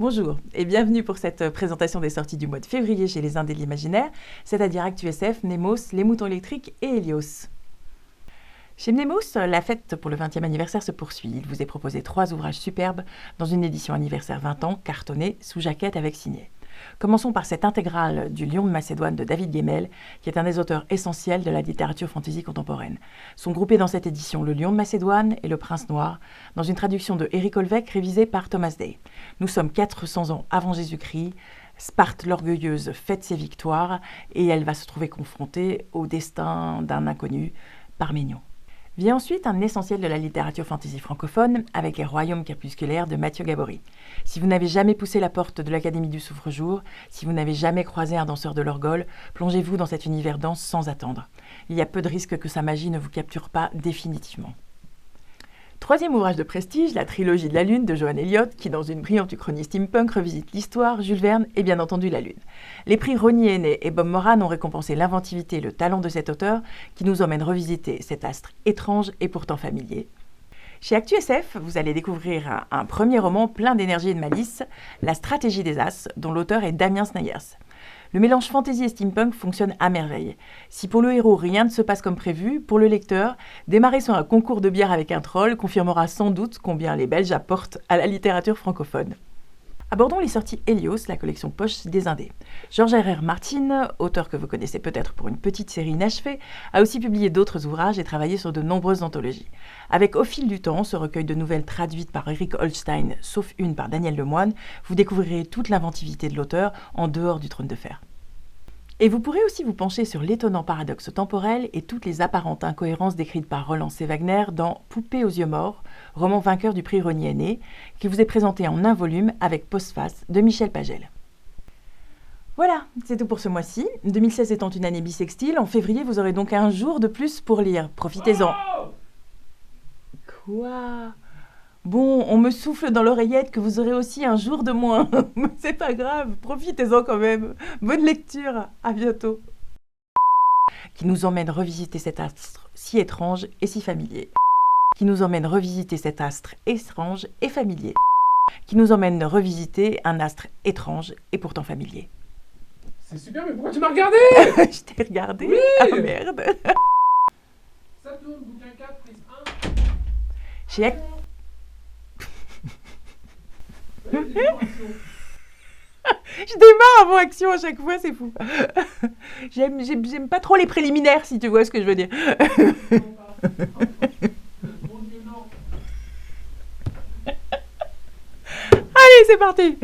Bonjour et bienvenue pour cette présentation des sorties du mois de février chez les Indes de l'Imaginaire, c'est-à-dire ActuSF, Nemos, Les Moutons Électriques et Helios. Chez Nemos, la fête pour le 20e anniversaire se poursuit. Il vous est proposé 3 ouvrages superbes dans une édition anniversaire 20 ans, cartonnée, sous jaquette avec signet. Commençons par cette intégrale du Lion de Macédoine de David Gemmell, qui est un des auteurs essentiels de la littérature fantasy contemporaine. Sont groupés dans cette édition Le Lion de Macédoine et Le Prince Noir, dans une traduction de Eric Olvec révisée par Thomas Day. Nous sommes 400 ans avant Jésus-Christ, Sparte l'orgueilleuse fête ses victoires et elle va se trouver confrontée au destin d'un inconnu, Parménion. Vient ensuite un essentiel de la littérature fantasy francophone avec Les Royaumes crépusculaires de Mathieu Gabory. Si vous n'avez jamais poussé la porte de l'Académie du Souffre-Jour, si vous n'avez jamais croisé un danseur de l'orgol, plongez-vous dans cet univers dense sans attendre. Il y a peu de risques que sa magie ne vous capture pas définitivement. Troisième ouvrage de prestige, la trilogie de la Lune de Johan Elliott, qui dans une brillante uchronie steampunk revisite l'histoire, Jules Verne et bien entendu la Lune. Les prix Rosny Henné et Bob Moran ont récompensé l'inventivité et le talent de cet auteur qui nous emmène revisiter cet astre étrange et pourtant familier. Chez ActuSF, vous allez découvrir un premier roman plein d'énergie et de malice, La stratégie des As, dont l'auteur est Damien Snyders. Le mélange fantasy et steampunk fonctionne à merveille. Si pour le héros rien ne se passe comme prévu, pour le lecteur, démarrer sur un concours de bière avec un troll confirmera sans doute combien les Belges apportent à la littérature francophone. Abordons les sorties Helios, la collection poche des Indés. George R.R. Martin, auteur que vous connaissez peut-être pour une petite série inachevée, a aussi publié d'autres ouvrages et travaillé sur de nombreuses anthologies. Avec Au fil du temps, ce recueil de nouvelles traduites par Eric Holstein, sauf une par Daniel Lemoine, vous découvrirez toute l'inventivité de l'auteur en dehors du trône de fer. Et vous pourrez aussi vous pencher sur l'étonnant paradoxe temporel et toutes les apparentes incohérences décrites par Roland C. Wagner dans Poupée aux yeux morts, roman vainqueur du prix Rosny Henné, qui vous est présenté en un volume avec postface de Michel Pagel. Voilà, c'est tout pour ce mois-ci. 2016 étant une année bissextile, en février vous aurez donc un jour de plus pour lire. Profitez-en. Quoi ? Bon, on me souffle dans l'oreillette que vous aurez aussi un jour de moins. Mais c'est pas grave, profitez-en quand même. Bonne lecture, à bientôt. Qui nous emmène revisiter cet astre si étrange et si familier. Qui nous emmène revisiter cet astre étrange et familier. Qui nous emmène revisiter un astre étrange et pourtant familier. C'est super, mais pourquoi tu m'as regardé? Je t'ai regardé. Oui. Ah merde. Ça tourne, bouquin 4, prise 1. Chez Je démarre avant action à chaque fois, c'est fou. J'aime pas trop les préliminaires, si tu vois ce que je veux dire. Allez, c'est parti.